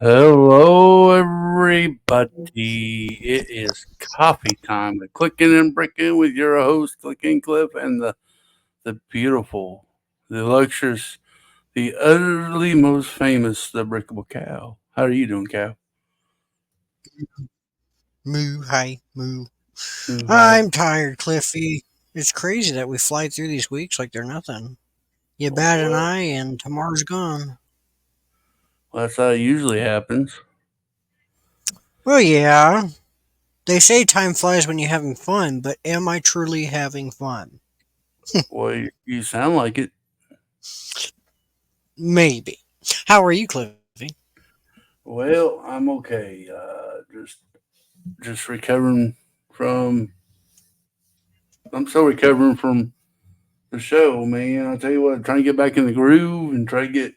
Hello, everybody. It is coffee time at Clicking and Bricken with your host, Clicking Cliff, and the beautiful, the luxurious, the utterly most famous, the Brickable Cow. How are you doing, Cow? Moo, hi, moo. Hi. I'm tired, Cliffy. It's crazy that we fly through these weeks like they're nothing. You bat an Well, eye and tomorrow's gone. that's how it usually happens. Well, yeah. They say time flies when you're having fun, but am I truly having fun? Well, you sound like it. Maybe. How are you, Cliffy? Well, I'm okay. Just recovering from. I'm still recovering from the show, man. I tell you what, trying to get back in the groove and try to get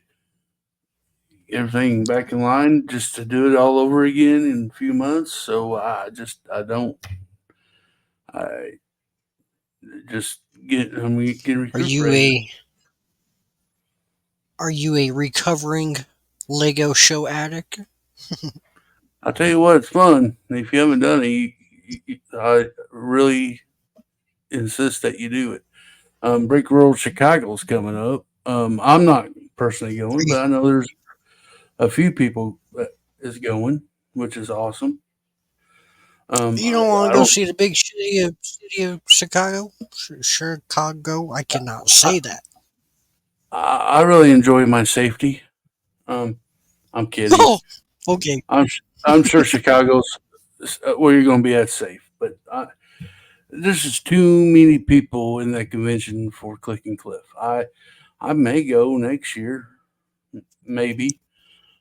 everything back in line just to do it all over again in a few months. So I don't I just get Are you recuperated. a are you a recovering Lego show addict? I tell you what, it's fun. If you haven't done it, I really insist that you do it. Brick World Chicago's coming up. I'm not personally Are going, you, but I know there's a few people that is going, which is awesome. you don't want I to go don't. see the big city of Chicago? Chicago? I cannot I, say that. I really enjoy my safety. Um, I'm kidding. Oh, okay. I'm sure Chicago's where you're going to be at safe, but there's just too many people in that convention for Click and Cliff. I may go next year, maybe.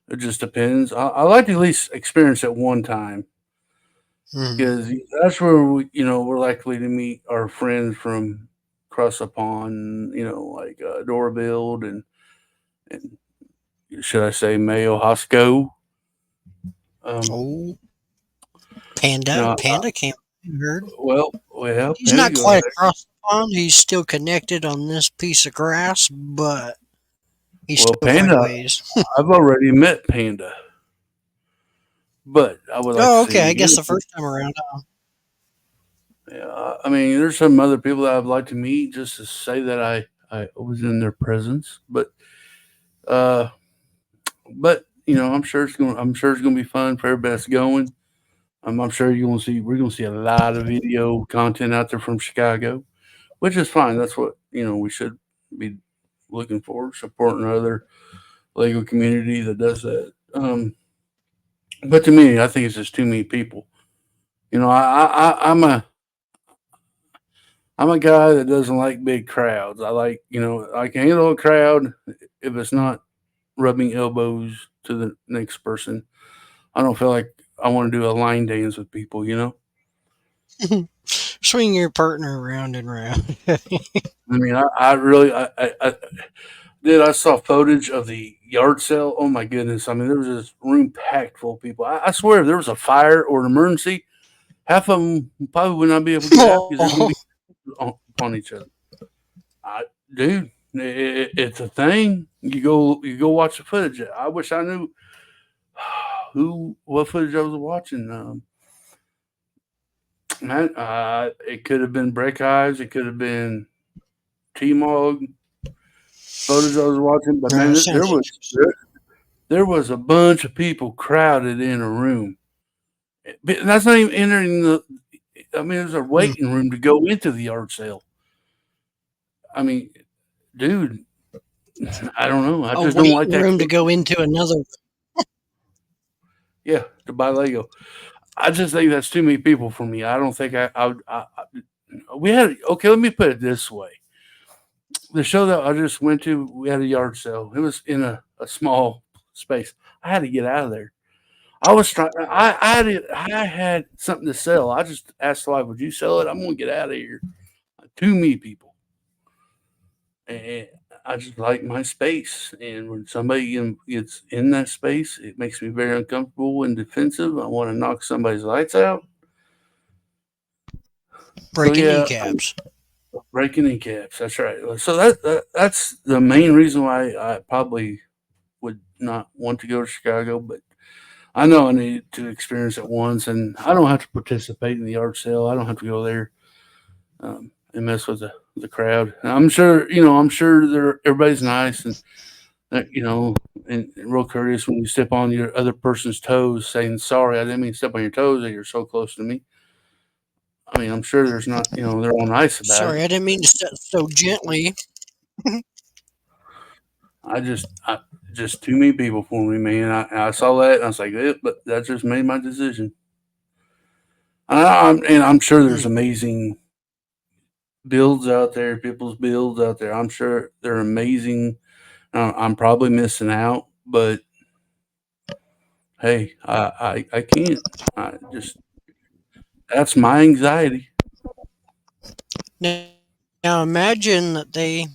It just depends. I like to at least experience it one time Hmm. because that's where we're likely to meet our friends from across the pond. Like Dora Build and should I say Mayo Hosco. Um, Oh, you Panda. know, Panda can't be heard. well, He's Panda not goes quite there. across the pond. He's still connected on this piece of grass, but he's Well, still quite a Panda, ways. I've already met Panda, but I would like to Oh, see okay. him I guess again. the first time around. Yeah, I mean, there's some other people that I'd like to meet just to say that I was in their presence, uh, but I'm sure it's gonna be fun for everybody that's going. I'm sure we're gonna see a lot of video content out there from Chicago, which is fine. That's what we should be looking for, supporting other Lego community that does that. But to me, I think it's just too many people. I'm a guy that doesn't like big crowds. I can handle a crowd if it's not rubbing elbows to the next person. I don't feel like I want to do a line dance with people. Swing your partner round and round. I mean, I really, I saw footage of the yard sale. Oh my goodness. I mean, there was this room packed full of people. I swear if there was a fire or an emergency, half of them probably would not be able to get out because they're going Oh, to be upon each other. I, dude, it's a thing. You go watch the footage. I wish I knew what footage I was watching. Man, it could have been Break Eyes. It could have been T Mog footage I was watching. But man, sounds there was interesting. there was a bunch of people crowded in a room. But that's not even entering the. I mean, there's a Mm. waiting room to go into the yard sale. I mean, dude, I don't know. I A just don't like waiting that. room to go into another. Yeah, to buy Lego. I just think that's too many people for me. I don't think we had okay. Let me put it this way: the show that I just went to, we had a yard sale. It was in a small space. I had to get out of there. I was trying. I had something to sell. I just asked the wife, "Would you sell it? I'm gonna get out of here." Too many people, and I just like my space. And when somebody gets in that space, it makes me very uncomfortable and defensive. I want to knock somebody's lights out. So Breaking yeah, kneecaps. breaking in caps. That's right. So that's the main reason why I probably would not want to go to Chicago. But I know I need to experience it once, and I don't have to participate in the art sale. I don't have to go there and mess with the crowd. And I'm sure I'm sure everybody's nice and and real courteous when you step on your other person's toes, saying sorry. I didn't mean to step on your toes. That you're so close to me. I mean, I'm sure there's not they're all nice about it. Sorry, I didn't mean to step so gently. I just too many people for me, man. I saw that and I was like, but that just made my decision. And I'm sure there's Mm. amazing builds out there, people's builds out there. I'm sure they're amazing. I'm probably missing out, but hey, I can't. I just that's my anxiety. Now imagine that they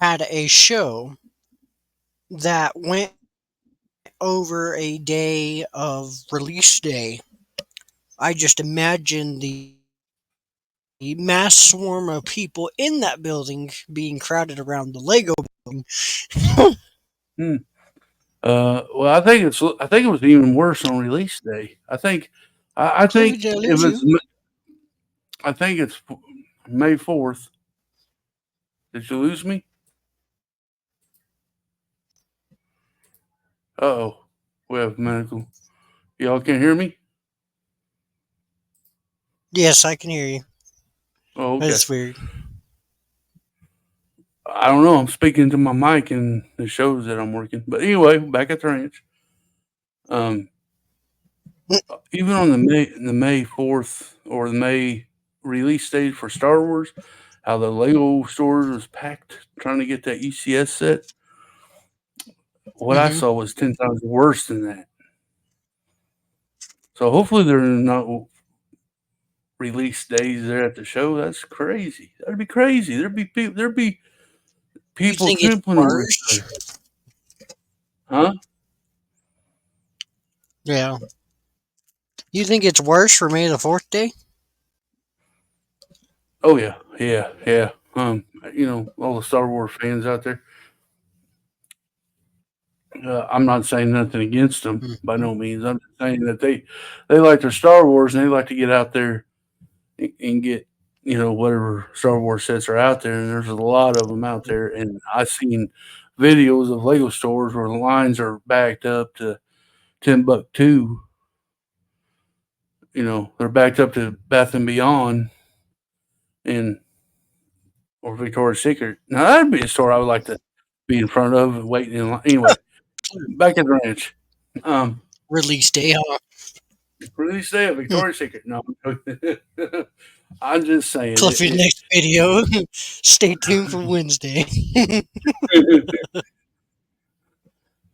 had a show that went over a day of release day. I just imagine the mass swarm of people in that building being crowded around the Lego building. Hmm. Well, I think it was even worse on release day. I Cliffy, think did I if lose you? I think it's May 4th. Did you lose me? Uh-oh. We have medical. Y'all can hear me? Yes, I can hear you. Oh, okay. That's weird. I don't know. I'm speaking to my mic and it shows that I'm working. But anyway, back at the ranch. Um, even on the May 4th or the May release date for Star Wars, how the Lego stores was packed trying to get that UCS set. What I Hmm. saw was 10 times worse than that. So hopefully there are not release days there at the show. That's crazy. That'd be crazy. There'd be You people think it's trampling over each worse? other. Huh? Yeah. You think it's worse for May the 4th day? Oh yeah, yeah, yeah. All the Star Wars fans out there. I'm not saying nothing against them by Mhm. no means. I'm just saying that they like their Star Wars and they like to get out there and get whatever Star Wars sets are out there. And there's a lot of them out there. And I've seen videos of Lego stores where the lines are backed up to Timbuktu. They're backed up to Bath and Beyond and or Victoria's Secret. Now that'd be a store I would like to be in front of and waiting in line. Anyway, back at the ranch. Um, Release day, huh? Release day of Hmm. Victoria's Secret. No, I'm just saying Cliffy's next video. Stay tuned for Wednesday.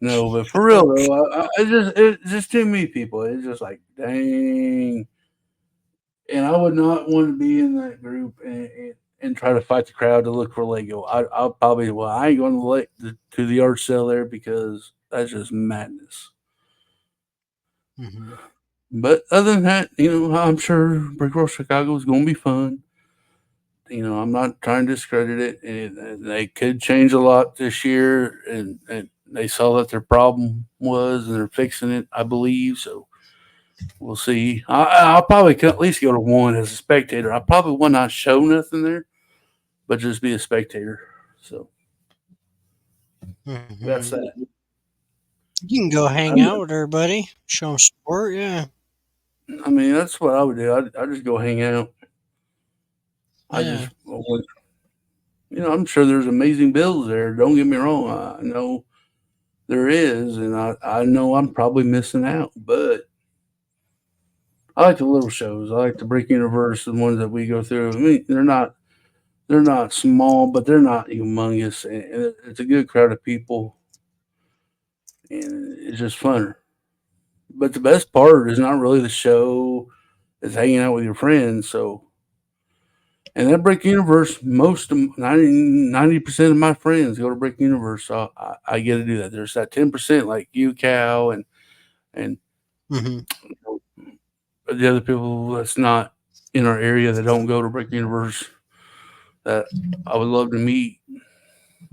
no, but for real though, it's just too many people. It's just like dang, and I would not want to be in that group and try to fight the crowd to look for Lego. I'll probably I ain't going to the art sale there because that's just madness. Hmm. But other than that, I'm sure Brickroll Chicago is going to be fun. I'm not trying to discredit it. And they could change a lot this year, and they saw that their problem was, and they're fixing it, I believe. So we'll see. I'll probably at least go to one as a spectator. I probably will not show nothing there, but just be a spectator. So Hmm. that's that. You can go hang I'm, out with everybody, show them support. Yeah, I mean, that's what I would do. I just go hang out. I yeah. just, I'm sure there's amazing bills there. Don't get me wrong. I know there is, and I know I'm probably missing out. But I like the little shows. I like the Brick Universe, the ones that we go through. I mean, they're not small, but they're not humongous, and it's a good crowd of people, and it's just fun. But the best part is not really the show; it's hanging out with your friends. So, and that Brick Universe, most of 90% of my friends go to Brick Universe, so I get to do that. There's that 10% like you, Cal, and Hmm. the other people that's not in our area that don't go to Brick Universe that I would love to meet.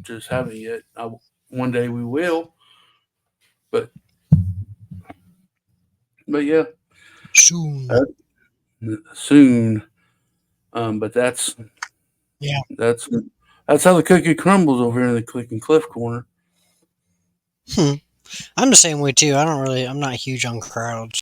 Just haven't yet. One day we will, but yeah, Soon. uh, soon. But Yeah. that's that's how the cookie crumbles over here in the Click and Cliff corner. Hmm. I'm the same way too. I don't really. I'm not huge on crowds.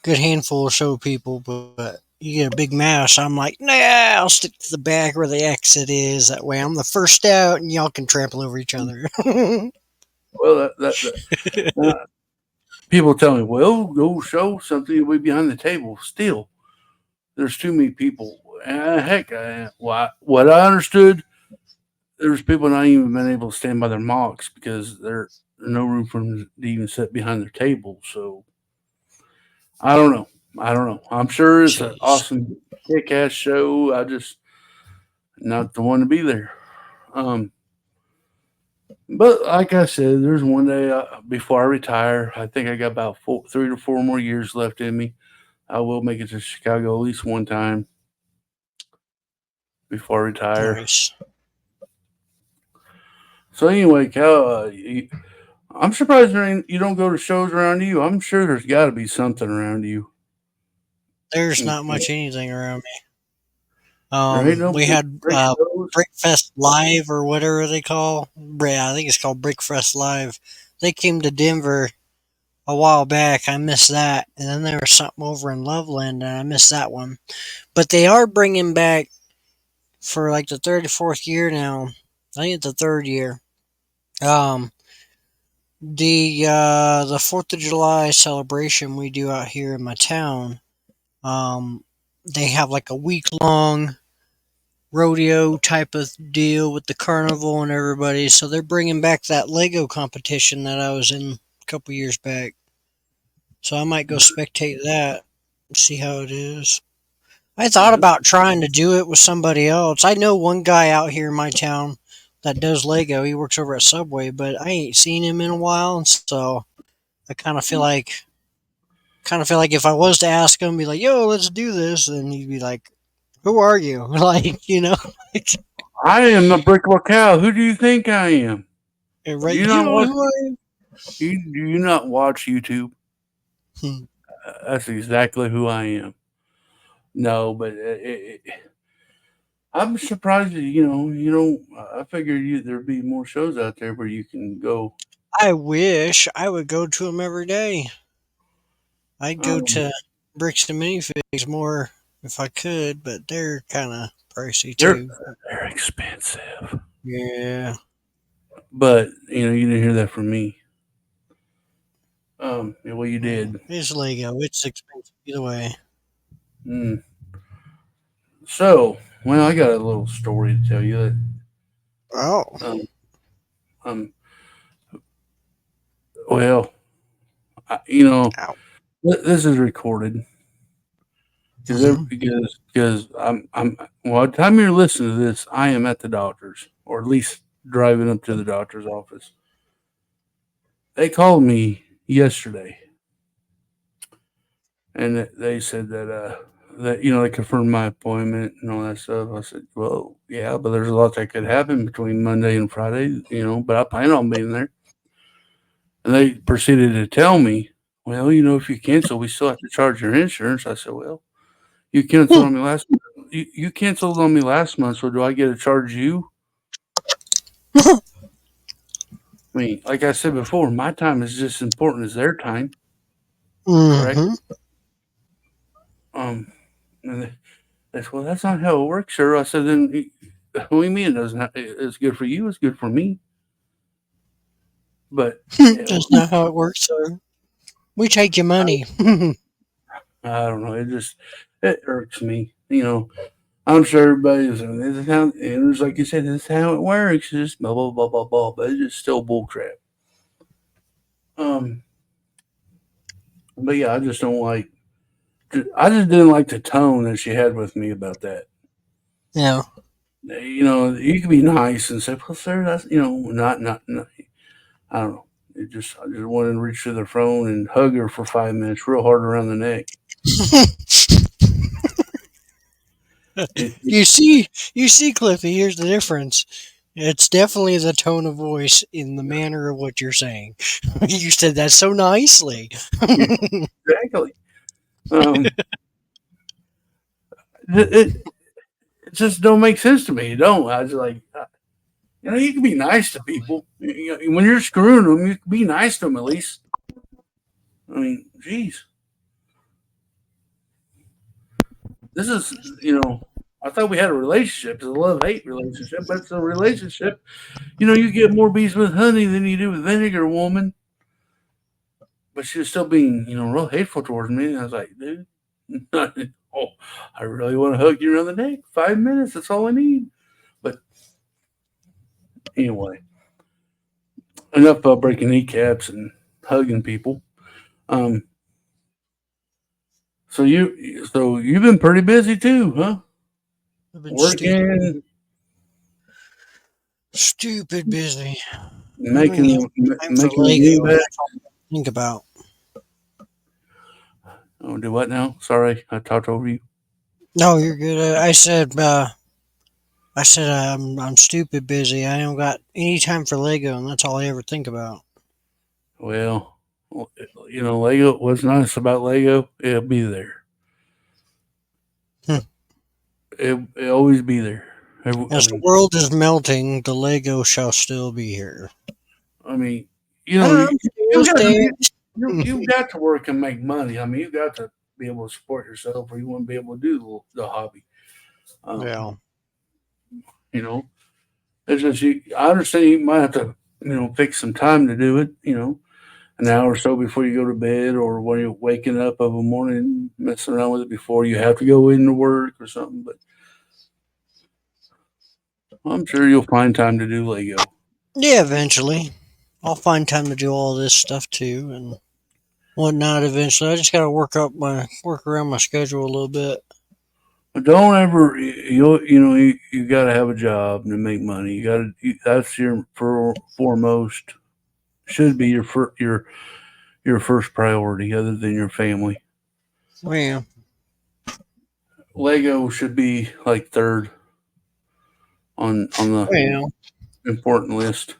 Good handful of show people, but you get a big mass. I'm like, nah, I'll stick to the back where the exit is. That way, I'm the first out, and y'all can trample over each other. Well, uh, people tell me, well, go show something way behind the table. Still, there's too many people. Heck, what I understood, there's people not even been able to stand by their mocks because there's no room for them to even sit behind their table. So I don't know. I don't know. I'm sure it's an Jeez. awesome kick ass show. I just not the one to be there. Um, but like I said, there's one day before I retire. I think I got about 3 to 4 more years left in me. I will make it to Chicago at least one time before I retire. Nice. So anyway, Cal, I'm surprised you don't go to shows around you. I'm sure there's got to be something around you. There's Mm, not yeah. much anything around me. There ain't no We had break shows. Brickfest Live or whatever they call. Yeah, I think it's called Brickfest Live. They came to Denver a while back. I missed that, and then there was something over in Loveland, and I missed that one. But they are bringing back for like the 34th year now. I think it's the third year. Um, the 4th of July celebration we do out here in my town. Um, they have like a week long rodeo type of deal with the carnival and everybody. So they're bringing back that Lego competition that I was in a couple years back. So I might go spectate that, see how it is. I thought Yeah. about trying to do it with somebody else. I know one guy out here in my town that does Lego. He works over at Subway, but I ain't seen him in a while, and so I kind of feel like if I was to ask him, be like, "Yo, let's do this," and he'd be like, "Who are you?" Like, I am the brick locale. Who do you think I am? Do right? you You not don't know watch? who I am. Do you not watch YouTube? Hmm. That's exactly who I am. No, but I'm surprised that I figured there'd be more shows out there where you can go. I wish I would go to them every day. I'd go Um, to Bricks and Minifigs more if I could, but they're kind of pricey they're too. they're expensive, Yeah, but you didn't hear that from me. Well, you well, did. it's Lego. It's expensive either way. Mm. So, well, I got a little story to tell you. Oh. Um, um, well, I, you know, Ow. this is recorded Hmm. because I'm well. By the time you're listening to this, I am at the doctor's, or at least driving up to the doctor's office. They called me yesterday, and they said that they confirmed my appointment and all that stuff. I said, well, yeah, but there's a lot that could happen between Monday and Friday, but I plan on being there. And they proceeded to tell me, well, if you cancel, we still have to charge your insurance. I said, well, you canceled on me last. You canceled on me last month, so do I get to charge you? mean, like I said before, my time is just as important as their time, correct? Mm-hmm. And they said, well, that's not how it works, sir. I said, then what do you mean it doesn't? It's good for you. It's good for me. But yeah, That's not how it works, sir. We take your money. I don't know. It irks me. I'm sure everybody's this is how, and it's like you said, this is how it works. It's just blah blah blah blah blah. But it's just still bullcrap. Um, but yeah, I just don't like. I just didn't like the tone that she had with me about that. Yeah. You could be nice and say, "Well, sir, that's not." I don't know. I just wanted to reach to their phone and hug her for 5 minutes, real hard around the neck. It You see, Cliffy, here's the difference. It's definitely the tone of voice in the manner of what you're saying. You said that so nicely. exactly. Um, it just don't make sense to me. It don't. I just like you can be nice to people. When you're screwing them, you can be nice to them at least. I mean, geez, this is I thought we had a relationship. It's a love hate relationship, but it's a relationship. You get more bees with honey than you do with vinegar, woman. But she was still being, real hateful towards me. And I was like, dude, oh, I really want to hug you around the neck. 5 minutes, that's all I need. But anyway, enough breaking kneecaps and hugging people. Um, so you've been pretty busy too, huh? I've been Working, stupid busy. I haven't making got time for making the Lego. greenback. That's all I think about. Oh, do what now? Sorry, I talked over you. No, you're good. I said I'm stupid busy. I don't got any time for Lego, and that's all I ever think about. Well, Lego. What's nice about Lego? It'll be there. Hmm. It'll always be there. I As the mean, world is melting, the Lego shall still be here. I mean, I'm still you got to staying. you've got to work and make money. I mean, you got to be able to support yourself, or you wouldn't be able to do the hobby. Um, Yeah. you know, it's just you. I understand you might have to, fix some time to do it. An hour or so before you go to bed, or when you're waking up of a morning, messing around with it before you have to go into work or something. But I'm sure you'll find time to do Lego. Yeah, eventually. I'll find time to do all this stuff too and whatnot eventually. I just gotta work around my schedule a little bit. But don't ever you got to have a job to make money. That's your foremost should be your first priority other than your family. Well, Lego should be like third on the well, important list.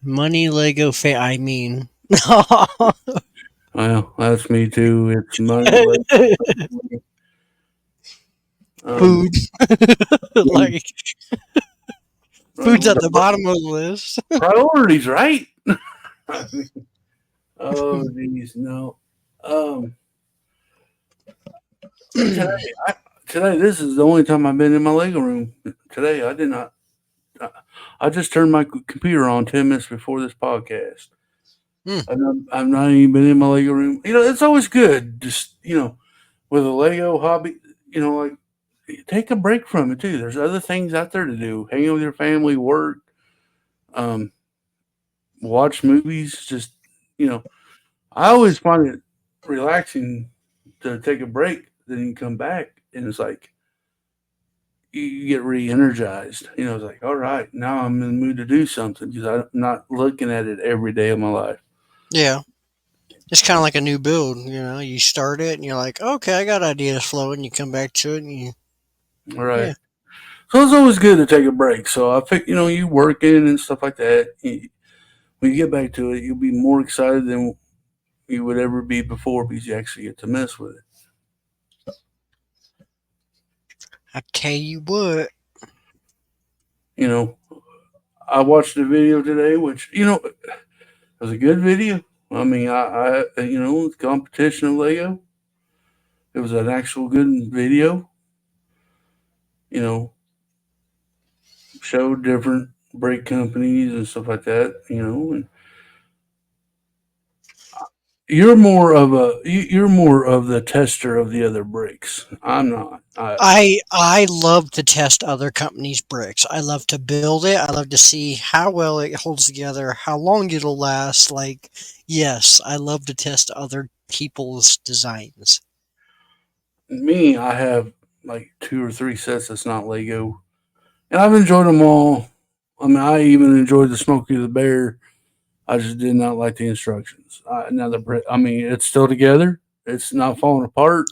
money, Lego, I mean, Well, that's me too. It's money. Um, food. Like food's at the the bottom of the list. priorities, right? I mean, oh, geez, no. Um, today, I, today, this is the only time I've been in my Lego room. Today, I did not. I, I just turned my computer on 10 minutes before this podcast. Hmm. I've not even been in my Lego room. It's always good. Just with a Lego hobby, like take a break from it too. There's other things out there to do. Hang out with your family, work, um, watch movies. Just you know, I always find it relaxing to take a break. Then you come back, and it's like you get re-energized. It's like, all right, now I'm in the mood to do something because I'm not looking at it every day of my life. Yeah. It's kind of like a new build, You start it and you're like, okay, I got ideas flowing. You come back to it and All right. yeah, So it's always good to take a break. So I think you working and stuff like that. When you get back to it, you'll be more excited than you would ever be before because you actually get to mess with it. I tell you what. You know, I watched a video today, which it was a good video. I mean, the competition of Lego. It was an actual good video. You know, showed different brake companies and stuff like that. And you're more of the tester of the other brakes. I'm not. I love to test other companies' bricks. I love to build it. I love to see how well it holds together, how long it'll last. Like, yes, I love to test other people's designs. Me, I have like two or three sets that's not Lego, and I've enjoyed them all. I mean, I even enjoyed the Smokey the Bear. I just did not like the instructions. I mean, it's still together. It's not falling apart.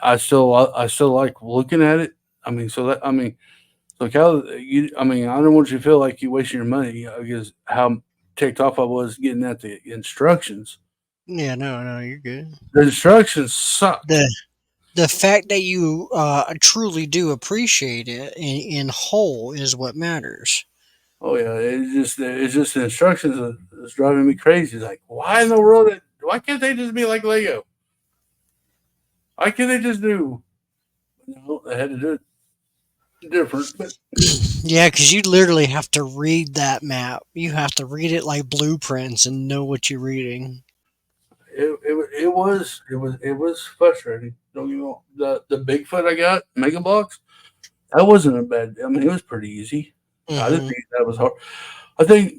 I still like looking at it. I mean, so Cal, I mean, I don't want you to feel like you're wasting your money because how ticked off I was getting at the instructions. Yeah, no, no, you're good. The instructions suck. The the fact that you truly do appreciate it in whole is what matters. Oh yeah, it's just the instructions that's driving me crazy. It's like, why in the world? Why can't they just be like Lego? Why can't they just do? No, they had to do it different, but Yeah, because you literally have to read that map. You have to read it like blueprints and know what you're reading. it was frustrating. Don't you know the Bigfoot I got Mega Blocks? That wasn't a bad. I mean, it was pretty easy. I didn't Hmm. think that was hard. I think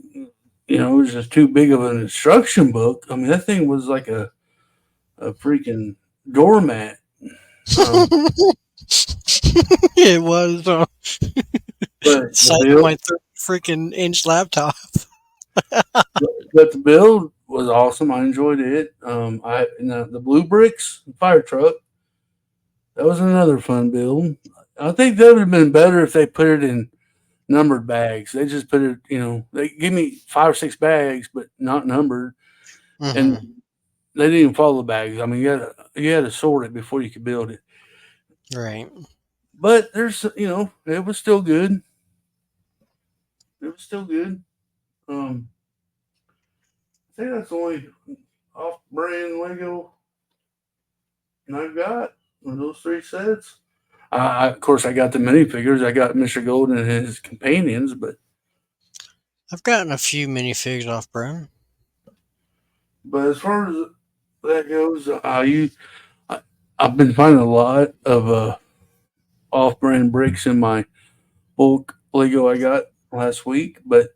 it was just too big of an instruction book. I mean, that thing was like a freaking doormat. Um, It was but the size of build, my freaking inch laptop. but the build was awesome. I enjoyed it. And the blue bricks fire truck. That was another fun build. I think that would have been better if they put it in numbered bags. They just put it, they give me 5 or 6 bags, but not numbered, and Hmm. they didn't even follow the bags. I mean, you had to sort it before you could build it. Right. But it was still good. It was still good. I think that's the only off-brand Lego I've got. Those 3 sets. Of course, I got the minifigures. I got Mr. Golden and his companions, I've gotten a few minifigs off Brown. but as far as that goes, I, I've been finding a lot of off-brand bricks in my bulk Lego I got last week, but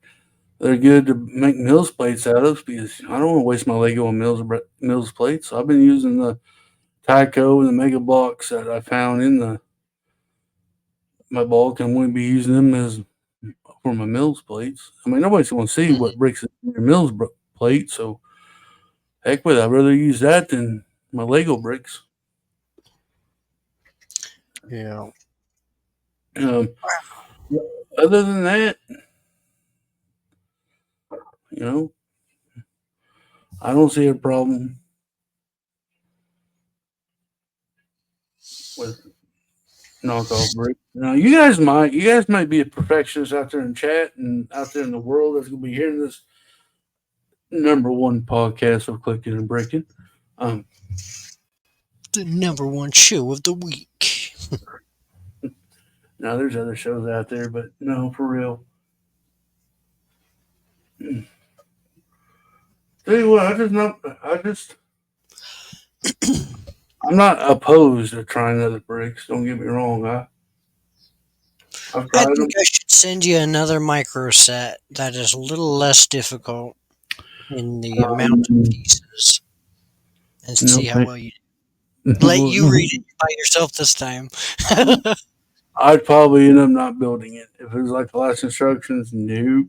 they're good to make Mills plates out of because I don't want to waste my Lego on Mills plates. So I've been using the Tyco and the Mega Blocks that I found in the my bulk. I'm going to be using them as for my Mills plates. I mean, nobody's going to see what bricks in your plate, so heck with it. I'd rather use that than my Lego bricks. Yeah. Um, other than that, you know, I don't see a problem with knockoff bricks. Now, you guys might be a perfectionist out there in chat and out there in the world that's going to be hearing this number one podcast of Clicking and Breaking. Um, The number one show of the week. Now, there's other shows out there, but no, for real. Tell you what, I'm not opposed to trying other bricks. Don't get me wrong. I've I tried think them. I should send you another micro set that is a little less difficult in the amount of Um, pieces and no, see how thank- well you let you read it by yourself this time. I'd probably end up not building it if it was like the last instructions. Nope.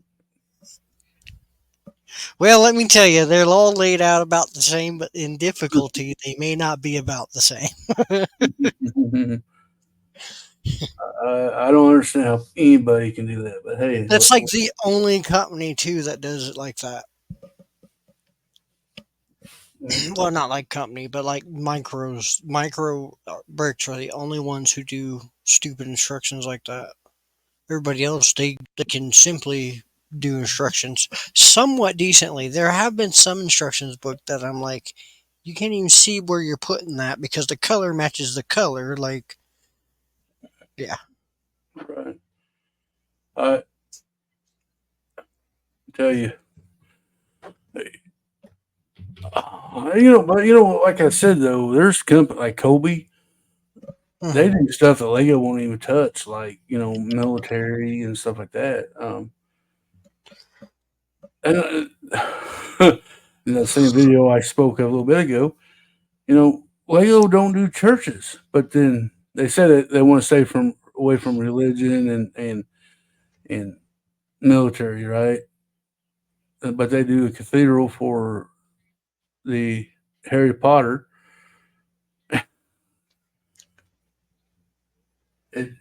Well, let me tell you, they're all laid out about the same, but in difficulty, they may not be about the same. I don't understand how anybody can do that, but hey, That's like the only company too that does it like that. Well, not like company, but like micro bricks are the only ones who do stupid instructions like that. Everybody else, they can simply do instructions somewhat decently. There have been some instructions book that I'm like, you can't even see where you're putting that because the color matches the color. Like, yeah, Right. I tell you, but like I said though, there's company like Kobe. They hmm do stuff that Lego won't even touch, like military and stuff like that. And in that same video I spoke of a little bit ago, Lego don't do churches, but then they said that they want to stay from away from religion and military, right? But they do a cathedral for the Harry Potter. It,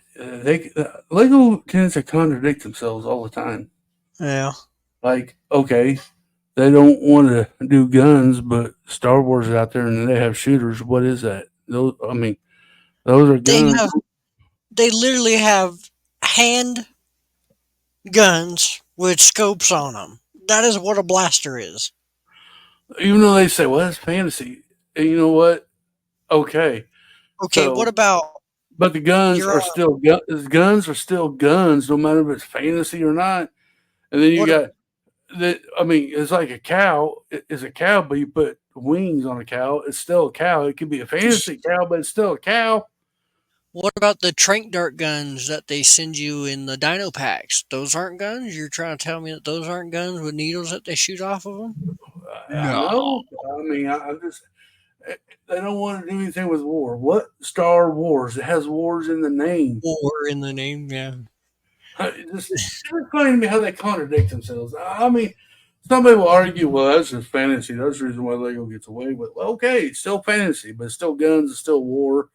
Lego tends to contradict themselves all the time. yeah. Like, okay, they don't want to do guns, but Star Wars is out there and they have shooters. What is that? Those are They guns. have they literally have hand guns with scopes on them. That is what a blaster is. Even though they say, well, it's fantasy. And you know what? Okay. Okay, what So, about but the guns your are still guns are still guns, no matter if it's fantasy or not. And then you what got that. I mean, it's like a cow. It's a cow, but you put wings on a cow. It's still a cow. It could be a fantasy cow, but it's still a cow. what about the trank dart guns that they send you in the dino packs? Those aren't guns? You're trying to tell me that those aren't guns with needles that they shoot off of them? I No. know. I mean, I'm just. They don't want to do anything with war. What Star Wars? It has wars in the name. War in the name, yeah. It's funny to me how they contradict themselves. I mean, somebody will argue, well, that's just fantasy. That's the reason why Lego gets away with. Well, okay, it's still fantasy, but it's still guns. It's still war.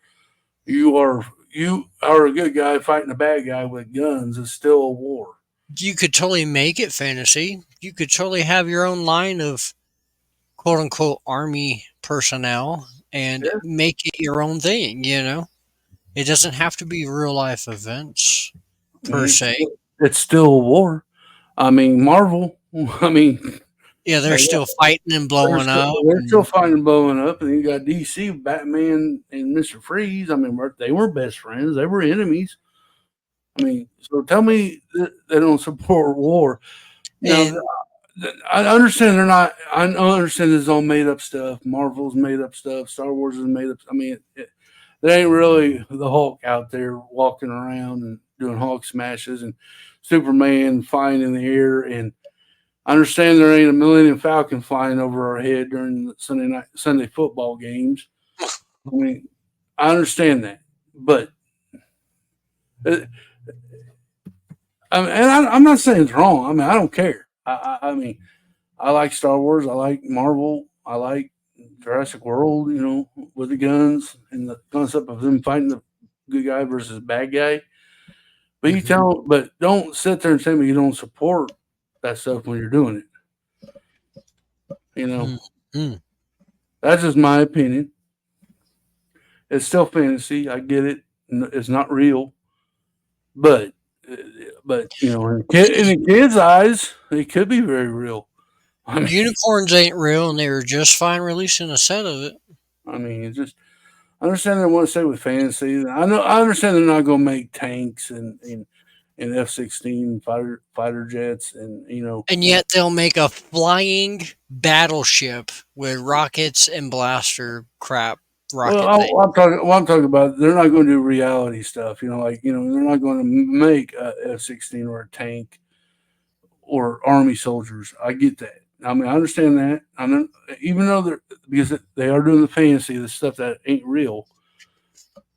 You are a good guy fighting a bad guy with guns. It's still a war. You could totally make it fantasy. You could totally have your own line of quote unquote army personnel and Yeah, make it your own thing, you know? It doesn't have to be real life events I mean, per se. it's still a war. I mean, Marvel. I mean, Yeah, they're they still fighting and blowing up they're still and fighting blowing up, and you got DC, Batman, and Mister Freeze. I mean, they were best friends. They were enemies. I mean, so tell me that they don't support war. Now, and I understand they're not. I understand this is all made up stuff. Marvel's made up stuff. Star Wars is made up. I mean, there ain't really the Hulk out there walking around and doing Hulk smashes and Superman flying in the air. And I understand there ain't a Millennium Falcon flying over our head during the Sunday football games. I mean, I understand that, but uh, I'm not saying it's wrong. I mean, I don't care. I mean, I like Star Wars. I like Marvel. I like Jurassic World. With the guns and the concept of them fighting the good guy versus bad guy. mhm, But don't sit there and tell me you don't support that stuff when you're doing it. You know, mm, mm. that's just my opinion. It's still fantasy. I get it. It's not real, but uh, in the kid's eyes, it could be very real. I mean, Unicorns ain't real and they were just fine releasing a set of it. it's just I understand they want to stay with fantasy. I understand they're not going to make tanks and F-16 fighter jets, and And yet they'll make a flying battleship with rockets and blaster crap well, rocket thing. I'm talking about they're not going to do reality stuff. They're not going to make a F-16 or a tank or army soldiers. I get that. I mean, I understand that. Even though because they are doing the fantasy, the stuff that ain't real.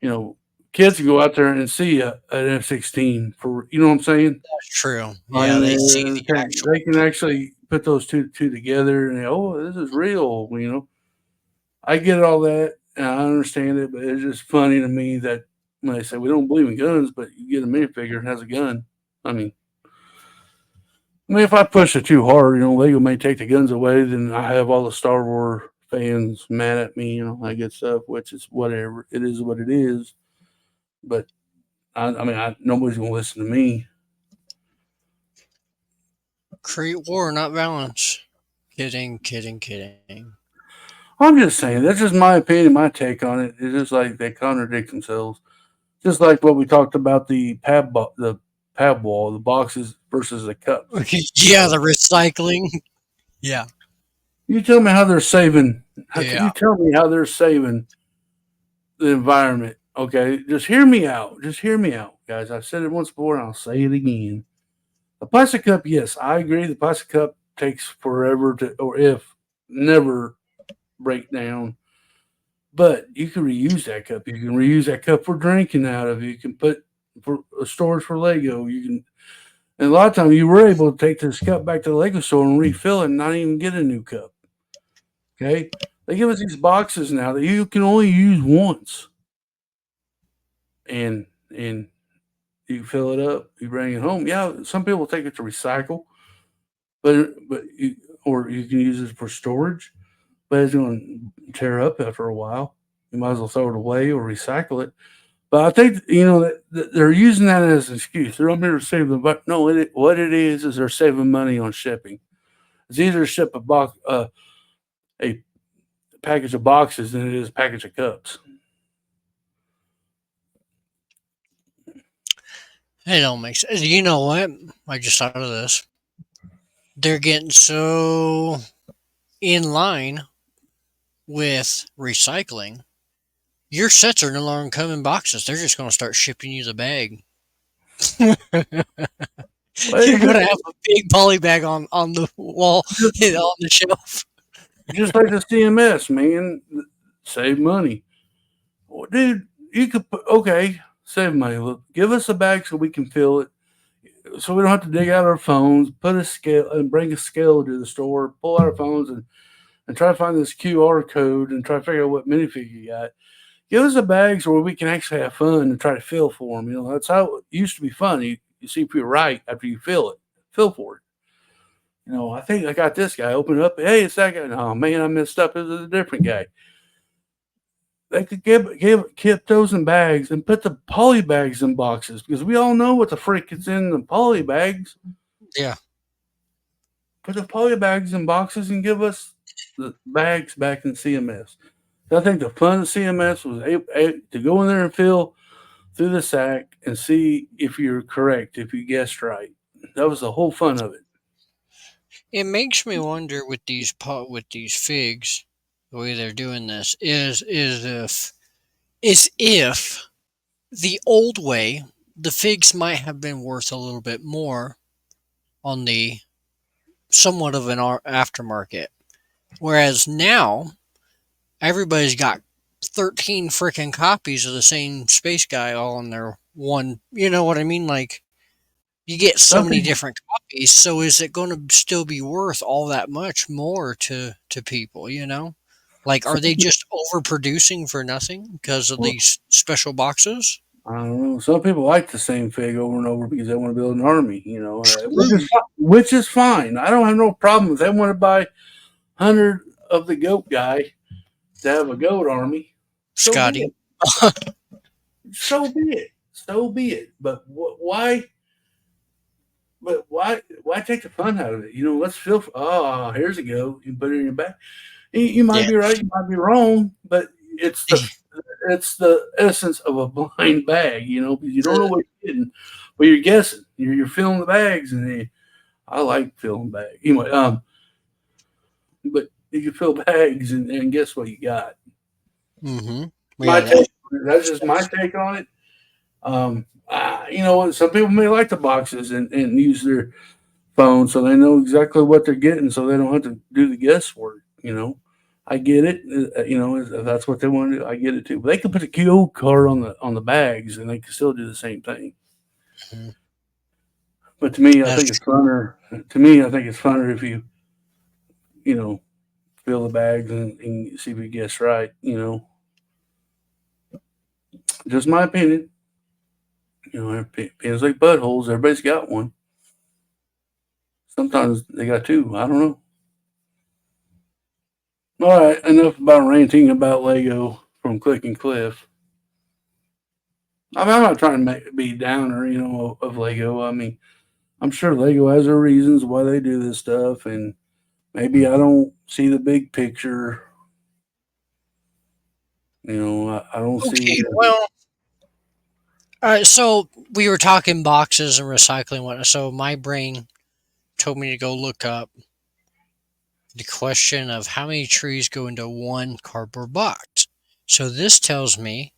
You know, kids can go out there and see an F-16 for what I'm saying. That's true. Flying Yeah, in they see the the tank. actual They can actually put those two together, and this is real. I get all that, and I understand it, but it's just funny to me that when they say we don't believe in guns, but you get a minifigure and has a gun. I mean, if I push it too hard, Lego may take the guns away. Then I have all the Star Wars fans mad at me, that good stuff. Which is whatever. It is what it is. But I mean, nobody's gonna listen to me. Create war, not violence. Kidding, kidding, kidding. I'm just saying that's just my opinion, my take on it. It's just like they contradict themselves. Just like what we talked about the pad wall, the boxes versus the cups. Yeah, the recycling. Yeah, You tell me how they're saving. How can yeah. you tell me how they're saving the environment? Okay, just hear me out. Just hear me out, guys. I've said it once before, and I'll say it again. The plastic cup, yes, I agree. The plastic cup takes forever to, or if never break down. But you can reuse that cup. You can reuse that cup for drinking out of. You can put for storage for Lego. You can, and a lot of times you were able to take this cup back to the Lego store and refill it and not even get a new cup. Okay, they give us these boxes now that you can only use once, and you fill it up, you bring it home. Yeah, some people take it to recycle, but you, or you can use it for storage, but it's going to tear up after a while. You might as well throw it away or recycle it. But I think that they're using that as an excuse. They're up here to save the but no, what it is they're saving money on shipping. It's easier to ship a package of boxes than it is a package of cups. It don't make sense. You know what? I just thought of this. They're getting so in line with recycling. Your sets are no longer coming in boxes. They're just going to start shipping you the bag. But You're going to have a big poly bag on the wall, just, on the shelf. just like the CMS, man, save money. Well, dude, you could put, okay, save money. Look, give us a bag so we can fill it, so we don't have to dig out our phones, put a scale and bring a scale to the store, pull out our phones and try to find this QR code and try to figure out what minifig you got. Give us a bag so we can actually have fun and try to feel for them. That's how it used to be fun. You see if you're right after you feel it, feel for it. I think I got this guy. Open it up. Hey, it's that guy. Oh man, I messed up. It was a different guy. They could keep those in bags and put the poly bags in boxes because we all know what the frick is in the poly bags. Yeah. Put the poly bags in boxes and give us the bags back in CMS. I think the fun of CMS was to go in there and feel through the sack and see if you're correct, if you guessed right. That was the whole fun of it. It makes me wonder with these figs, the way they're doing this is if the old way, the figs might have been worth a little bit more on the somewhat of an aftermarket, whereas now everybody's got 13 freaking copies of the same space guy all in their one. You know what I mean? Like you get so Some many people, different copies. So is it going to still be worth all that much more to people? Like are they some, just overproducing for nothing because of well, these special boxes? I don't know. Some people like the same fig over and over because they want to build an army. Which is True, which is fine. I don't have no problem if they want to buy 100 of the goat guy to have a goat army. So be Scotty. it. So be it. So be it. But why? But why take the fun out of it? Let's feel. Oh, here's a goat. You put it in your bag. You might Yeah. be right. You might be wrong. But it's the essence of a blind bag. Because you don't know what you're getting, but you're guessing. You're filling the bags, and I like filling bags. Anyway, but you can fill bags and guess what you got. Mm-hmm. My Yeah, take. that That's just my take on it. Some people may like the boxes and use their phone so they know exactly what they're getting, so they don't have to do the guesswork. I get it. If that's what they want to do, I get it too. But they can put a QR code on the bags, and they can still do the same thing. mhm, But to me, I that's think it's funner. To me, I think it's funner if you know fill the bags and see if you guess right. Just my opinion. Opinions like buttholes. Everybody's got one. Sometimes they got two. I don't know. All right, enough about ranting about Lego from Click and Cliff. I mean, I'm not trying to be downer, of Lego. I mean, I'm sure Lego has their reasons why they do this stuff, and maybe I don't see the big picture. I don't see. Okay, well, all right. So we were talking boxes and recycling and whatnot. So my brain told me to go look up the question of how many trees go into one cardboard box. So this tells me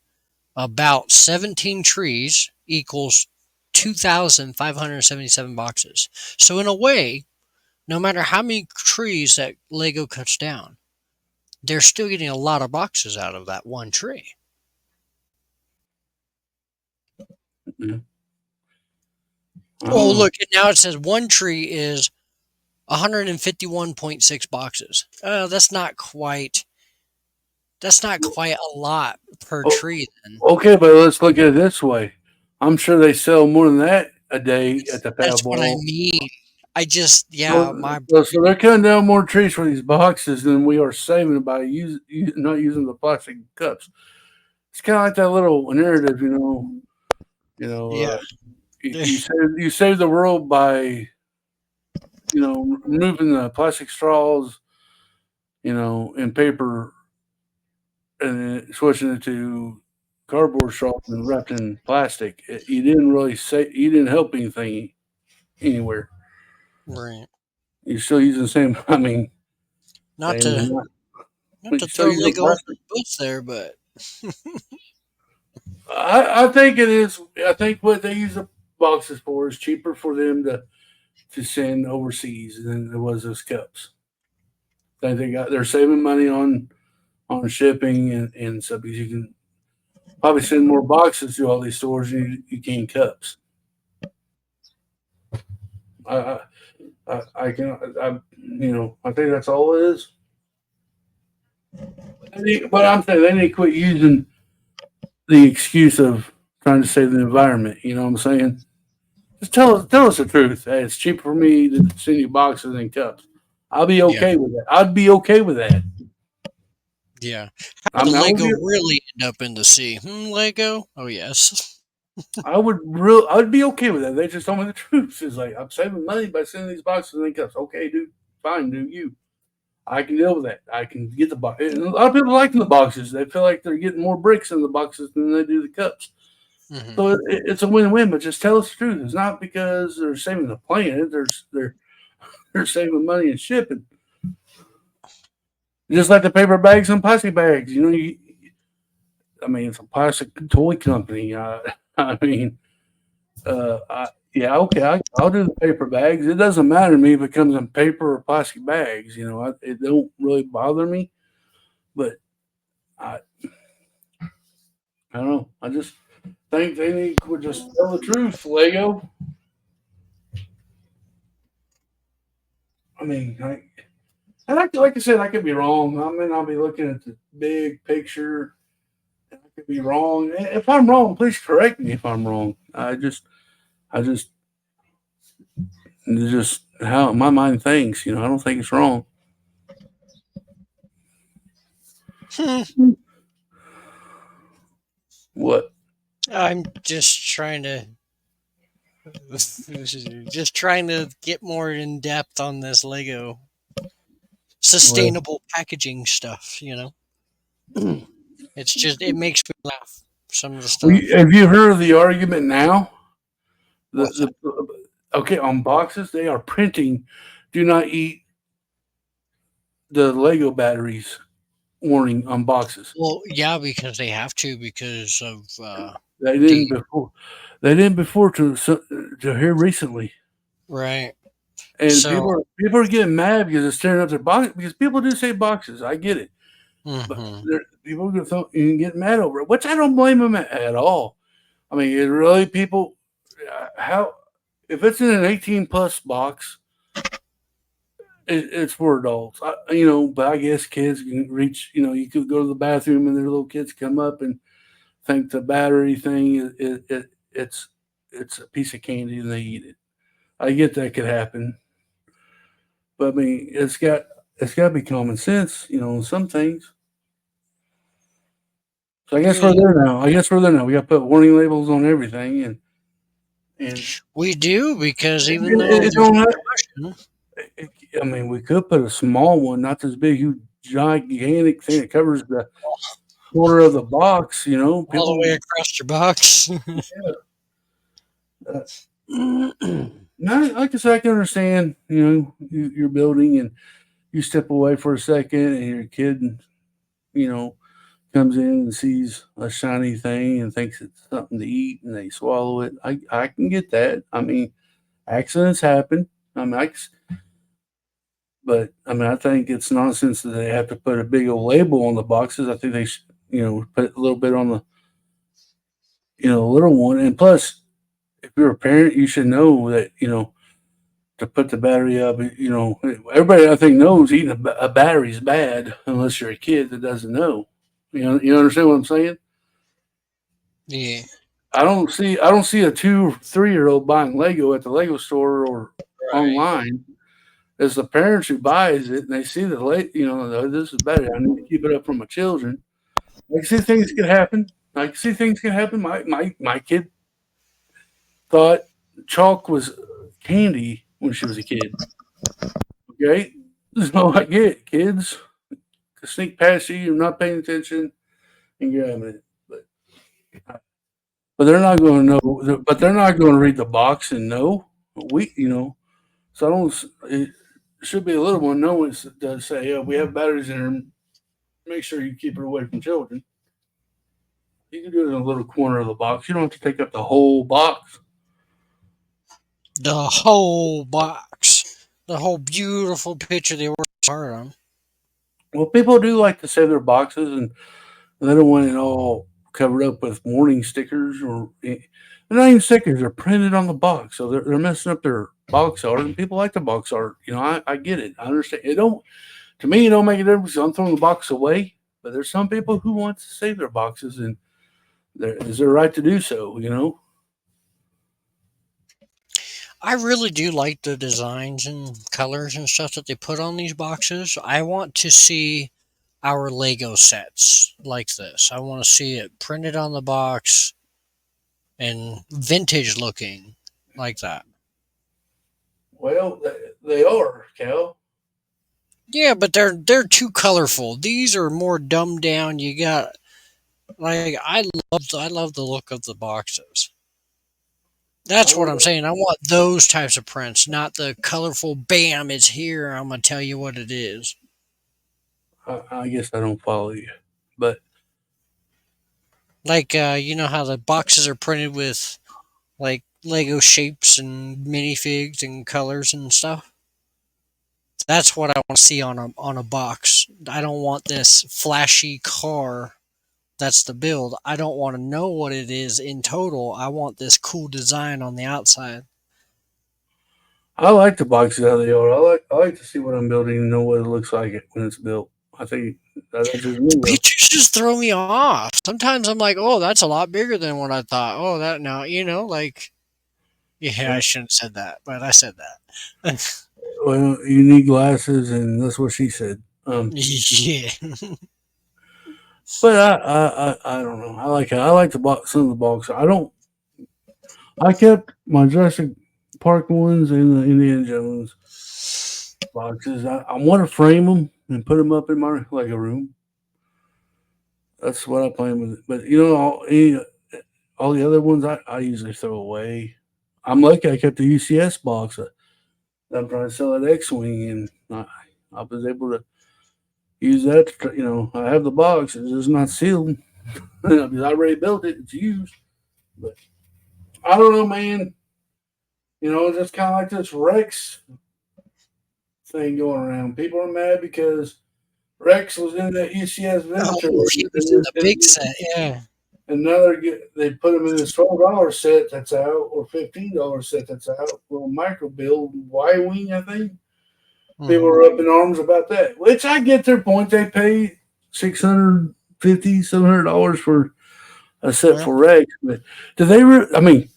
about 17 trees equals 2,577 boxes. So in a way, no matter how many trees that Lego cuts down, they're still getting a lot of boxes out of that one tree. Yeah, I Oh, don't know. look, and now it says one tree is 151.6 boxes. That's not quite a lot per Oh, tree then. okay, but let's look at it this way. I'm sure they sell more than that a day at the That's what I Powerball. mean. I just yeah, So, my so they're cutting down more trees for these boxes than we are saving by not using the plastic cups. It's kind of like that little narrative, You know, yeah. uh, you save the world by removing the plastic straws, and paper, and then switching it to cardboard straws and wrapped in plastic. You didn't really say you didn't help anything anywhere. Right. You're still using the same. I mean, Not same. to not You're to still throw using Lego under plastic. the bus there, but I think it is. I think what they use the boxes for is cheaper for them to send overseas than it was those cups. They're saving money on shipping and stuff because you can probably send more boxes to all these stores than you can cups. I I can I think that's all it is. But I'm saying they need to quit using the excuse of trying to save the environment. You know what I'm saying? Just tell us the truth. Hey, it's cheaper for me to send you boxes than cups. I'll be yeah, okay with that. I'd be okay with that. yeah. How I did mean, the Lego really end up in the sea? Lego? Oh yes. I'd be okay with that. They just told me the truth. It's like I'm saving money by sending these boxes and cups. Okay, dude, fine, do you? I can deal with that. I can get the box. A lot of people like the boxes. They feel like they're getting more bricks in the boxes than they do the cups. Hmm. So it's a win-win. But just tell us the truth. It's not because they're saving the planet. They're saving money and shipping. Just like the paper bags and plastic bags. I mean, it's a plastic toy company. I mean, yeah, okay, I'll do the paper bags. It doesn't matter to me if it comes in paper or plastic bags. It don't really bother me. But I, I don't know. I just think they need to just tell the truth, Lego. I mean, like I said, I could be wrong. I mean, I'll be looking at the big picture. I could be wrong. If I'm wrong, please correct me if I'm wrong. I just, it's just how my mind thinks. I don't think it's wrong. What? I'm just trying to get more in depth on this Lego Well, sustainable packaging stuff. It makes me laugh. Some of the stuff. have you heard of the argument now? What's that? Okay, on boxes they are printing "Do not eat the Lego batteries" warning on boxes. Well, yeah, because they have to because of They the didn't before. They didn't before to here recently, right. and So, people are getting mad because it's tearing up their box because people do say boxes. I get it, but hmm people are going to get mad over it, which I don't blame them at all. I mean, it really people how if it's in an 18 plus box, it's for adults. But I guess kids can reach. You could go to the bathroom and their little kids come up and think the battery thing it's a piece of candy and they eat it. I get that could happen, but I mean it's got to be common sense, in some things. So I guess we're yeah, there now. We got to put warning labels on everything, and And We do because even it, though it there's don't have, a cushion it, I mean, we could put a small one, not this big, huge, gigantic thing that covers the quarter of the box. You know, all the people. way across your box. Uh, now, like I said, I can understand. You know, you're building and you step away for a second, and your kid, you know, comes in and sees a shiny thing and thinks it's something to eat, and they swallow it. I can get that. I mean, accidents happen. I mean, but I mean, I think it's nonsense that they have to put a big old label on the boxes. I think they should, put a little bit on the, little one. And plus, if you're a parent, you should know that, to put the battery up. Everybody I think knows eating a battery is bad unless you're a kid that doesn't know. You understand what I'm saying? Yeah, I don't see a 2, 3 year old buying Lego at the Lego store or right. online. It's the parents who buys it and they see the late, this is better. I need to keep it up for my children. I can see things can happen. I can see things can happen. My kid thought chalk was candy when she was a kid. Okay, so I get it. Kids can sneak past you. You're not paying attention and grabbing it, but they're not going to know. But they're not going to read the box and know. So I don't. It should be a little one knowing to say, "Yeah, we have batteries in here. Make sure you keep it away from children." You can do it in a little corner of the box. You don't have to take up the whole box. The whole box, the whole beautiful picture they worked so hard on. Well, people do like to save their boxes, and they don't want it all covered up with warning stickers or they're not even stickers. They're printed on the box, so they're messing up their box art. And people like the box art. I get it. I understand. It don't to me. It don't make a difference. I'm throwing the box away. But there's some people who want to save their boxes, and there is their right to do so. I really do like the designs and colors and stuff that they put on these boxes. I want to see our Lego sets like this. I want to see it printed on the box and vintage looking like that. Well, they are, Cal. Yeah, but they're too colorful. These are more dumbed down. You got like I love the look of the boxes. I That's what I'm don't. saying. I want those types of prints, not the colorful bam, it's here. I'm gonna tell you what it is. I guess I don't follow you, but Like you know how the boxes are printed with like Lego shapes and minifigs and colors and stuff. That's what I want to see on a box. I don't want this flashy car. That's the build. I don't want to know what it is in total. I want this cool design on the outside. I like the boxes how they are. I like to see what I'm building and know what it looks like when it's built. I think that's just me The though. pictures just throw me off. Sometimes I'm like, oh, that's a lot bigger than what I thought. Oh, that now, like, yeah, I Uh, shouldn't have said that, but I said that. well, you need glasses, and that's what she said. Yeah. But I don't know. I like it. I like the box. Some of the boxes. I don't. I kept my Jurassic Park ones and the Indiana Jones boxes. I want to frame them and put them up in my Lego room. That's what I plan with it. But all the other ones I usually throw away. I'm lucky I kept the UCS box. I'm trying to sell that X-wing, and I was able to use that. I have the box; it's just not sealed because I already built it. It's used, but I don't know, man. It's just kind of like this Rex thing going around. People are mad because Rex was in that UCS Venator, Oh, he was in the big set. Yeah. and now they put them in this $12 set that's out or $15 set that's out. Little micro build Y wing, I think. People Hmm. are up in arms about that, which I get their point. They pay 650, $700 for a set Yeah. for Rex, but do they? I mean,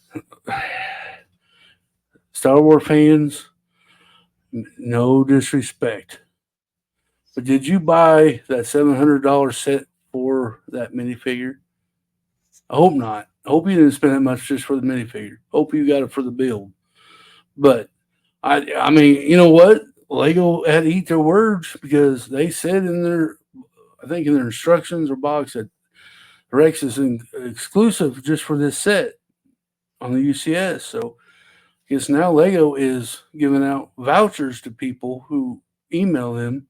Star Wars fans, no disrespect, but did you buy that $700 set for that minifigure? I hope not. I hope you didn't spend that much just for the minifigure. Hope you got it for the build. But I mean, you know what? Lego had to eat their words because they said in their, I think in their instructions or box that Rex is exclusive just for this set on the UCS. So I guess now Lego is giving out vouchers to people who email them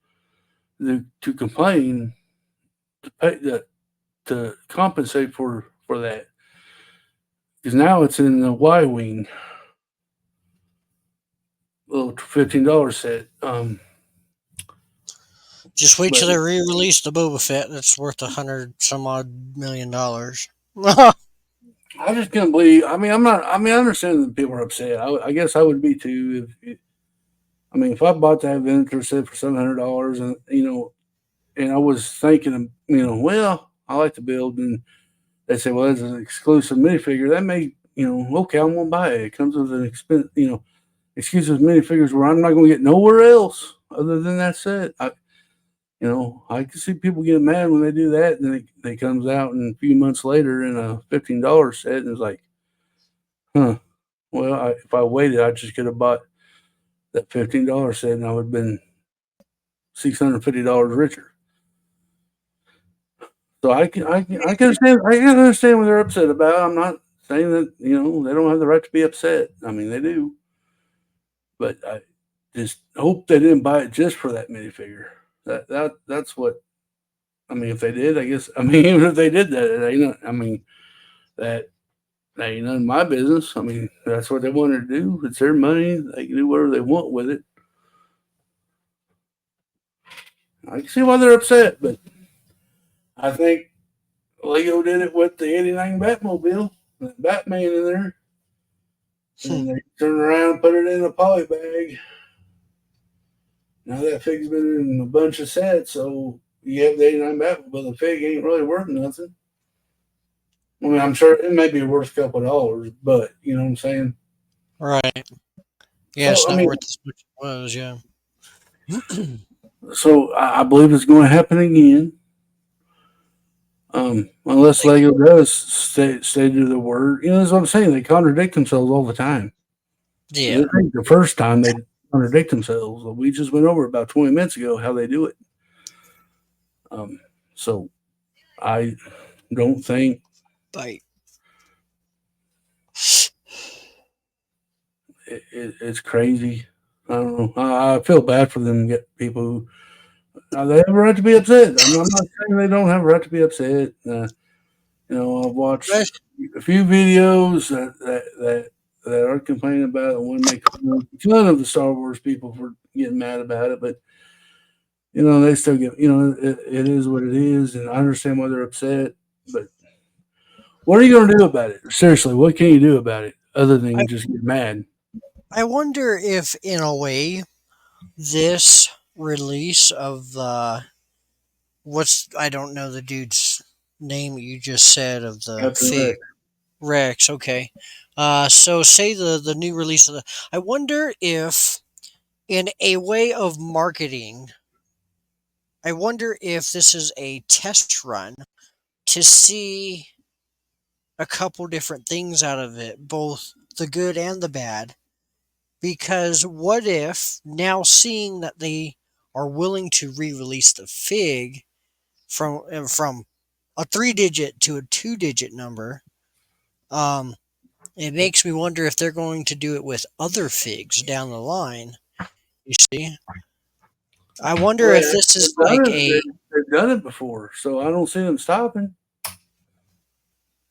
to complain to pay to compensate for that because now it's in the Y wing little $15 set. Just wait But till they re-release the Boba Fett. That's worth 100 some odd million dollars. I just can't believe. I mean, I'm not. I mean, I understand that people are upset. I guess I would be too. If I mean, if I bought that Venator set for $700, and and I was thinking, well, I like to build, and they say, well, that's an exclusive minifigure. That may, okay, I'm gonna buy it. It comes with an expense, exclusive minifigures where I'm not gonna get nowhere else other than that set. I can see people getting mad when they do that, and then they comes out and a few months later in a $15 set, and it's like, huh. Well, if I waited, I just could have bought that $15 set, and I would have been $650 richer. So I can understand what they're upset about. I'm not saying that they don't have the right to be upset. I mean they do, but I just hope they didn't buy it just for that minifigure. That's what I mean. If they did, I guess I mean even if they did that, it ain't. I mean that ain't none of my business. I mean that's what they wanted to do. It's their money. They can do whatever they want with it. I can see why they're upset, but I think Lego did it with the '89 Batmobile, the Batman in there, and they turned around and put it in a poly bag. Now that fig's been in a bunch of sets, so you have the '89 Batmobile. The fig ain't really worth nothing. I mean, I'm sure it may be worth a couple of dollars, but you know what I'm saying. Right. Yeah, So it's I not mean, worth as much as it was. Yeah. so I believe it's going to happen again, unless Lego does stay to the word. That's what I'm saying. They contradict themselves all the time. Yeah. This ain't the first time they contradict themselves. We just went over about 20 minutes ago how they do it. So I don't think Bite. it's crazy. I don't know. I feel bad for them. Get people who they have a right to be upset. I'm not saying they don't have a right to be upset. I've watched Right. a few videos that are complaining about it and want to make fun of the Star Wars people for getting mad about it, but they still get. It is what it is, and I understand why they're upset. But what are you going to do about it? Seriously, what can you do about it other I, than just get mad? I wonder if, in a way, this release of I don't know the dude's name you just said of the Captain fig. Rex. Rex, okay. So say the new release of the. I wonder if, in a way of marketing, I wonder if this is a test run to see a couple different things out of it, both the good and the bad. Because what if now seeing that they are willing to re-release the fig from a 3 digit to a 2 digit number, um, it makes me wonder if they're going to do it with other figs down the line. You see, I wonder Well, if this is like a. they've done it before, so I don't see them stopping.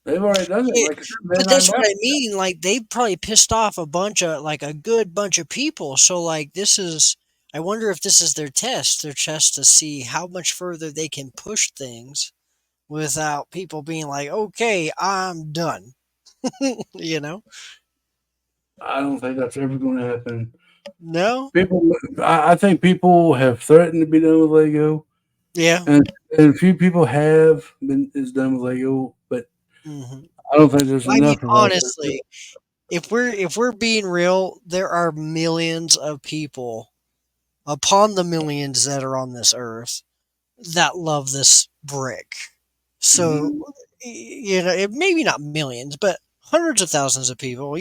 They've already done it. Yeah, Like I said, but Midnight that's what I Battle. mean. Like they probably pissed off a good bunch of people. So like this is. I wonder if this is their test to see how much further they can push things without people being like, "Okay, I'm done." you know? I don't think that's ever going to happen. No? People, I think people have threatened to be done with Lego, Yeah. and a few people have been is done with Lego, but hmm I don't think there's I mean, enough of us. honestly, if we're being real, there are millions of people upon the millions that are on this earth that love this brick. So Mhm. maybe not millions, but hundreds of thousands of people.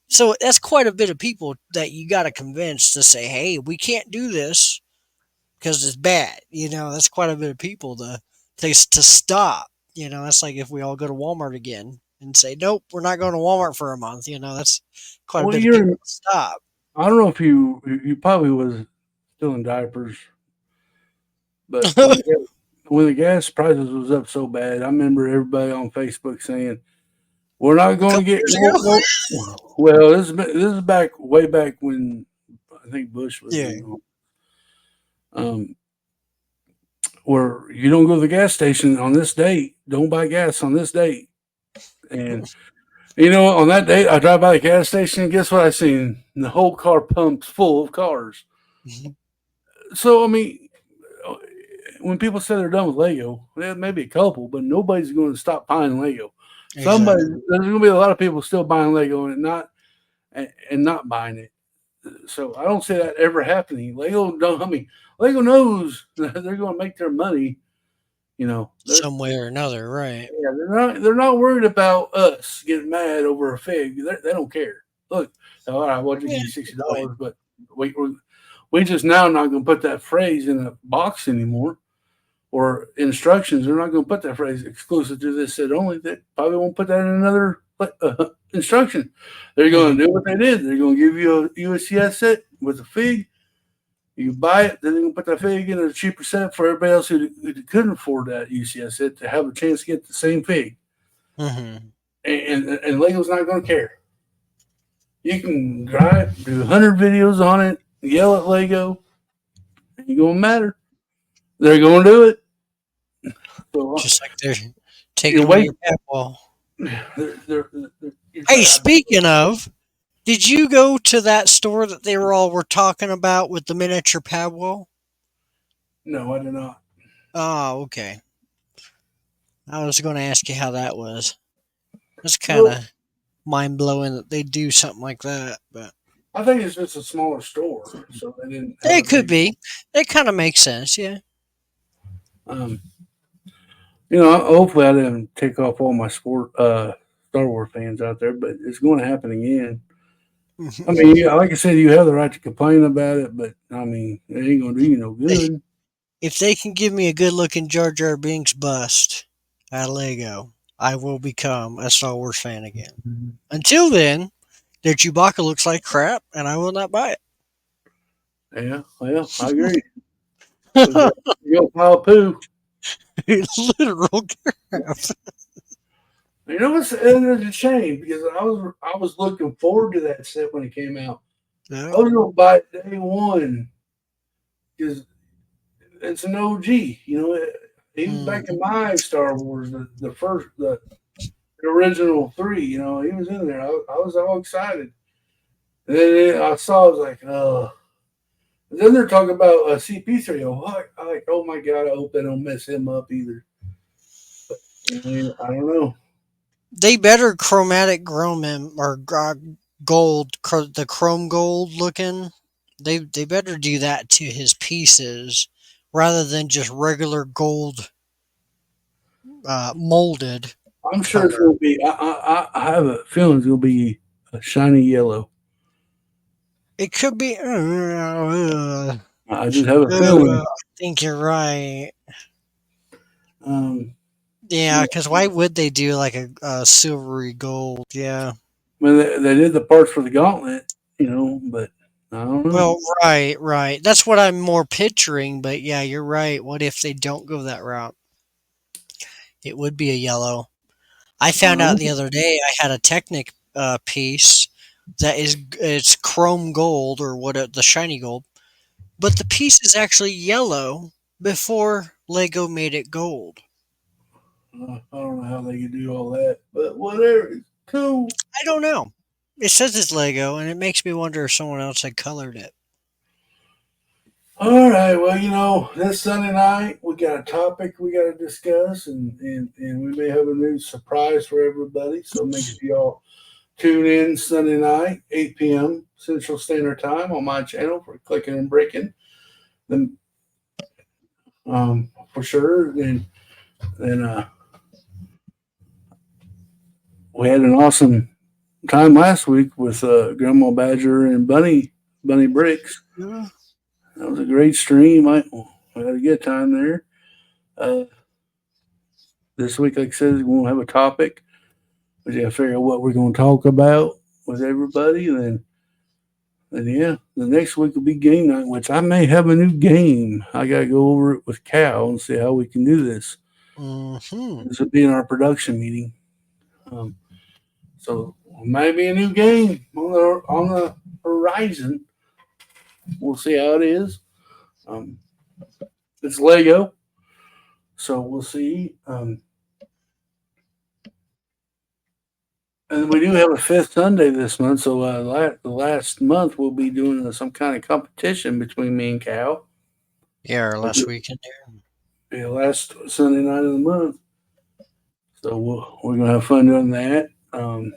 So that's quite a bit of people that you got to convince to say, "Hey, we can't do this because it's bad." That's quite a bit of people to stop. That's like if we all go to Walmart again and say, "Nope, we're not going to Walmart for a month." That's quite a Well, bit of people to stop. I don't know if you probably was still in diapers, but when the gas prices was up so bad, I remember everybody on Facebook saying, "We're not A going to couple get years no, ago. no." Well, this is back way back when I think Bush was Yeah. in. Um, where you don't go to the gas station on this date, don't buy gas on this date, and on that date, I drive by the gas station, and guess what I seen? The whole car pump's full of cars. So I mean, when people say they're done with Lego, well, maybe a couple, but nobody's going to stop buying Lego. Somebody, Exactly. there's going to be a lot of people still buying Lego and not buying it. So I don't see that ever happening. Lego don't. I mean, Lego knows that they're going to make their money. They're Some way or another, right? yeah, they're not worried about us getting mad over a fig. They don't care. Look, all right, we'll just Yeah, give you good sixty point. dollars, but we just now not going to put that phrase in a box anymore or instructions. They're not going to put that phrase exclusive to this set only. They probably won't put that in another instruction. They're going Mhm. to do what they did. They're going to give you a USCS set with a fig. You buy it, then they're going to put that fig in a cheaper set for everybody else who couldn't afford that UCS set to have a chance to get the same fig. Mhm. And Lego's not going to care. You can drive, do 100 videos on it, yell at Lego. Ain't going to matter. They're going to do it. So Just like they're you taking away wait. your pet wall. You're Hey, trying. speaking of, did you go to that store that they were talking about with the miniature pad wall? No, I do not. Oh, okay. I was going to ask you how that was. That's kind Well, of mind blowing that they do something like that, but I think it's just a smaller store, so they didn't have a it could big. be. It kind of makes sense, yeah. Um, hopefully I didn't take off all my Star Wars fans out there, but it's going to happen again. I mean, yeah, like I said, you have the right to complain about it, but I mean, it ain't going to do you no Hey, good. if they can give me a good looking Jar Jar Binks bust at Lego, I will become a Star Wars fan again. Until then, their Chewbacca looks like crap, and I will not buy Yeah, well, I agree. Looks it. like a pile of poo. Literal crap. What's it's a shame because I was looking forward to that set when it came out. I Yeah. was going to buy it day one because it's an OG. Even back Mm. in my Star Wars, the first, the original three. He was in there. I was all excited. And then I saw, I was like, oh. And then they're talking about CP3. Oh my God, I hope they don't mess him up either. I don't know. They better chromatic chrome him or gold, the chrome gold looking. They better do that to his pieces rather than just regular gold molded I'm sure it's color. going to be, I have a feeling it's going to be a shiny yellow. It could be. I just have a feeling. I think you're right. Um, Yeah, yeah, because why would they do like a silvery gold? Yeah. when they did the parts for the gauntlet, but I don't know. Well, right, right. That's what I'm more picturing, but yeah, you're right. What if they don't go that route? It would be a yellow. I found out the Um, other day I had a Technic piece that it's chrome gold or the shiny gold, but the piece is actually yellow before Lego made it gold. I don't know how they could do all that, but whatever. It's cool. I don't know. It says it's Lego, and it makes me wonder if someone else had colored it. All right. Well, this Sunday night we got a topic we got to discuss, and we may have a new surprise for everybody. So make sure y'all tune in Sunday night, 8 p.m. Central Standard Time on my channel for Clicking and Breaking. Then, for sure. And we had an awesome time last week with Grandma Badger and Bunny Bricks. Yeah. That was a great stream. I had a good time there. Uh, this week, like I said, we're gonna have a topic. We got to figure out what we're gonna talk about with everybody. Then yeah, the next week will be game night, which I may have a new game. I gotta go over it with Cal and see how we can do this. Mm-hmm. This will be in our production meeting. Um, so maybe a new game on the horizon. We'll see how it is. Um, it's Lego, so we'll see. And we do have a fifth Sunday this month, so the last month we'll be doing some kind of competition between me and Cal. Yeah, our Like last weekend there. the last Sunday night of the month. So we're gonna have fun doing that. Of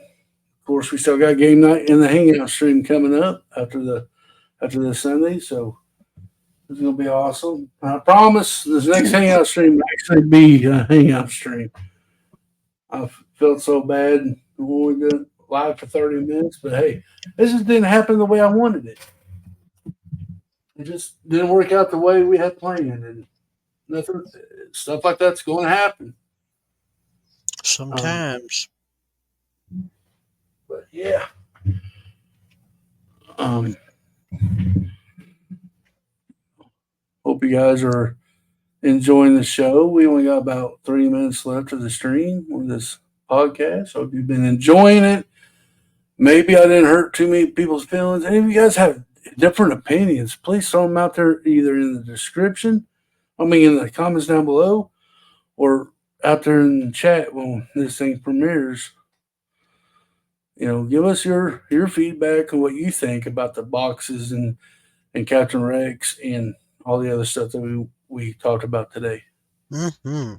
course, we still got game night in the Hangout stream coming up after the Sunday. So it's gonna be awesome. I promise this next Hangout stream will actually be a Hangout stream. I felt so bad when we did it live for 30 minutes, but hey, this just didn't happen the way I wanted it. It just didn't work out the way we had planned, and nothing stuff like that's going to happen. Um, Sometimes. but yeah, um, hope you guys are enjoying the show. We only got about 3 minutes left of the stream with this podcast. Hope you've been enjoying it. Maybe I didn't hurt too many people's feelings. And if you guys have different opinions, please throw them out there either in the description, in the comments down below, or out there in the chat when this thing premieres. Give us your feedback on what you think about the boxes and Captain Rex and all the other stuff that we talked about today. Mm-hmm.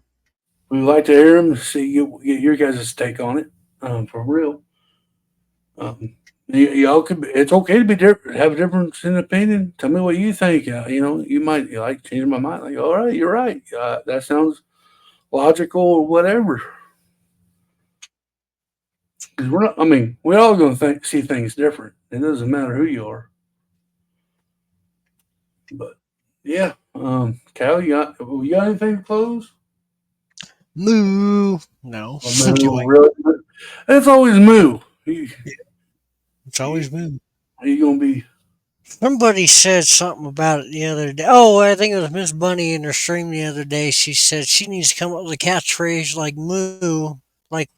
We would like to hear them, get your guys' take on it, for real. Y'all could. It's okay to be different, have a difference in opinion. Tell me what you think. You might like change my mind. Like, all right, you're right. That sounds logical or whatever. Because we're not. We're all going to see things different. It doesn't matter who you are. But yeah, Cal, you got anything to close? Moo. No. Oh, moo, Anyway, really? It's always moo. it's always moo. You gonna be? Somebody said something about it the other day. Oh, I think it was Miss Bunny in her stream the other day. She said she needs to come up with a catchphrase like moo,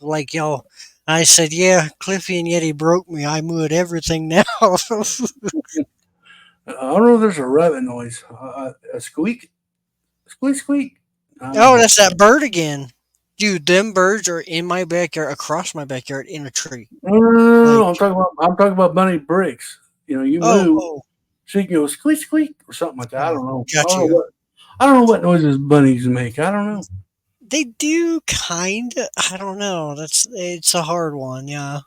like y'all. I said, yeah, Cliffy and Yeti broke me. I moo at everything now. I don't know if there's a rabbit noise. A squeak, squeak, squeak. I don't Oh, know. that's that bird again. Dude, them birds are in my backyard, across my backyard, in a tree. No, no, no, no, Like, no. I'm talking about Bunny Bricks. You oh, move, oh, she can go squeak, squeak, or something like that. I oh, don't know. I got don't know you. what. I don't know what noises bunnies make. I don't know. They do kind of. I don't know. It's a hard one. Yeah.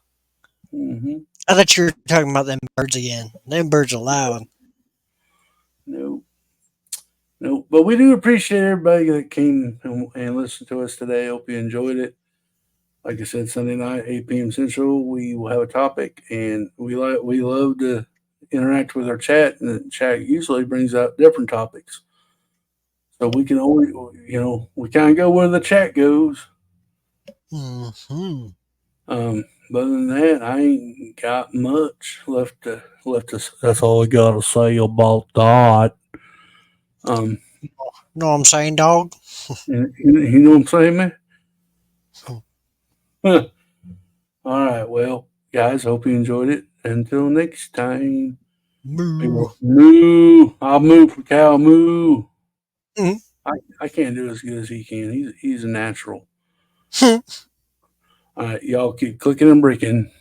Hmm. I thought you were talking about them birds again. Them birds are loud. No, no. But we do appreciate everybody that came and listened to us today. Hope you enjoyed it. Like I said, Sunday night, 8 p.m. Central, we will have a topic, and we love to interact with our chat, and the chat usually brings out different topics. So we can only, we kind of go where the chat goes. Hmm. But other than that, I ain't got much left to. That's all I gotta say about that. Um, Know what I'm saying, dog? you know what I'm saying, man? Huh. All right, well, guys, hope you enjoyed it. Until next time, Moo. people, moo. I'll move for Cal, moo. Mhm. I can't do as good as he can. He's a natural. All right, y'all keep clicking and bricking.